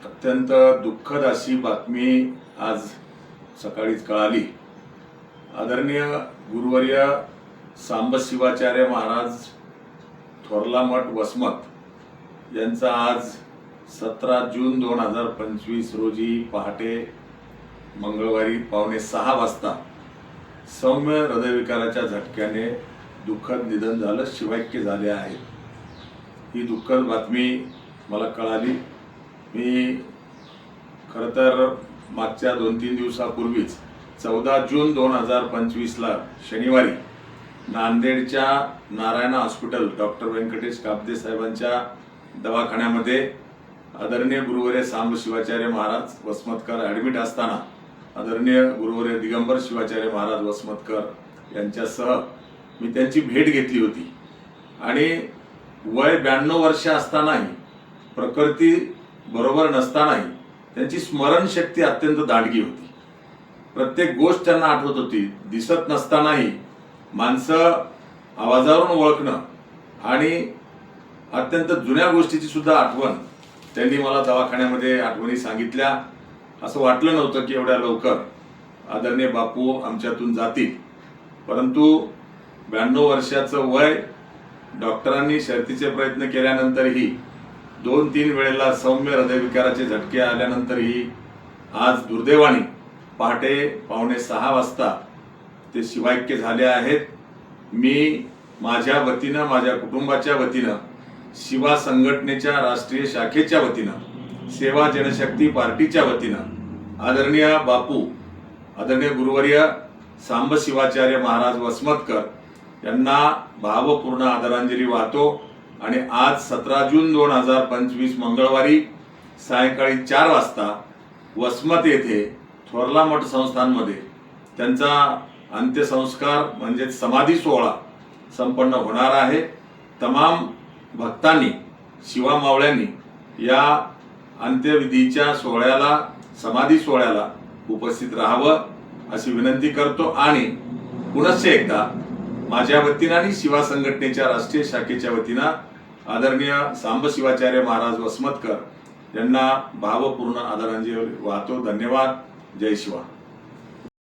अत्यंत दुःखद अशी बातमी आज सकाळीच कळाली। आदरणीय गुरुवर्य सांब शिवाचार्य महाराज थोरला मठ वसमत यांचा आज 17 जून 2025 रोजी पहाटे मंगळवारी 5:45 वाजता सौम्य हृदयविकाराच्या झटक्याने दुःखद निधन झालं, शिवैक्य झाले आहेत। ही दुःखद बातमी मला कळाली। मी खरं तर मागच्या 2-3 दिवसापूर्वीच 14 जून 2025 ला शनिवारी नांदेडच्या नारायण हॉस्पिटल डॉक्टर व्यंकटेश काब्दे साहेबांच्या दवाखान्यामध्ये आदरणीय गुरुवर्य सांब शिवाचार्य महाराज वसमतकर ॲडमिट असताना आदरणीय गुरुवर्य दिगंबर शिवाचार्य महाराज वसमतकर यांच्यासह मी त्यांची भेट घेतली होती आणि वय 92 वर्ष असतानाही, प्रकृती बरोबर नसतानाही त्यांची स्मरणशक्ती अत्यंत दांडगी होती। प्रत्येक गोष्ट त्यांना आठवत होती। दिसत नसतानाही माणसं आवाजावरून ओळखणं आणि अत्यंत जुन्या गोष्टीची सुद्धा आठवण त्यांनी मला दवाखान्यामध्ये आठवणी सांगितल्या। असं वाटलं नव्हतं की एवढ्या लवकर आदरणीय बापू आमच्यातून जातील, परंतु 92 वर्षाचं वय, डॉक्टरांनी शर्तीचे प्रयत्न केल्यानंतरही 2-3 वेळेला सौम्य हृदयविकाराचे झटके आल्यानंतरही आज दुर्दैवाने पहाटे 5:45 वाजता ते शिवैक्य झाले आहेत। मी माझ्या वतीनं, माझ्या कुटुंबाच्या वतीनं, शिवा संघटनेच्या राष्ट्रीय शाखेच्या वतीनं, सेवा जनशक्ती पार्टीच्या वतीनं आदरणीय बापू, आदरणीय गुरुवर्य सांब शिवाचार्य महाराज वसमतकर यांना भावपूर्ण आदरांजली वाहतो आणि आज 17 जून 2025 मंगळवारी सायंकाळी 4 वाजता वसमत येथे थोरला मठ संस्थानमध्ये त्यांचा अंत्यसंस्कार म्हणजे समाधी सोहळा संपन्न होणार आहे। तमाम भक्तांनी, शिवा मावळ्यांनी या अंत्यविधीच्या सोहळ्याला, समाधी सोहळ्याला उपस्थित राहावं अशी विनंती करतो आणि पुनश्च एकदा माझ्या वतीनं आणि शिवा संघटनेच्या राष्ट्रीय शाखेच्या वतीनं आदरणीय सांब शिवाचार्य महाराज वसमतकर यांना भावपूर्ण आदरांजली वाहतो। धन्यवाद। जय शिवा।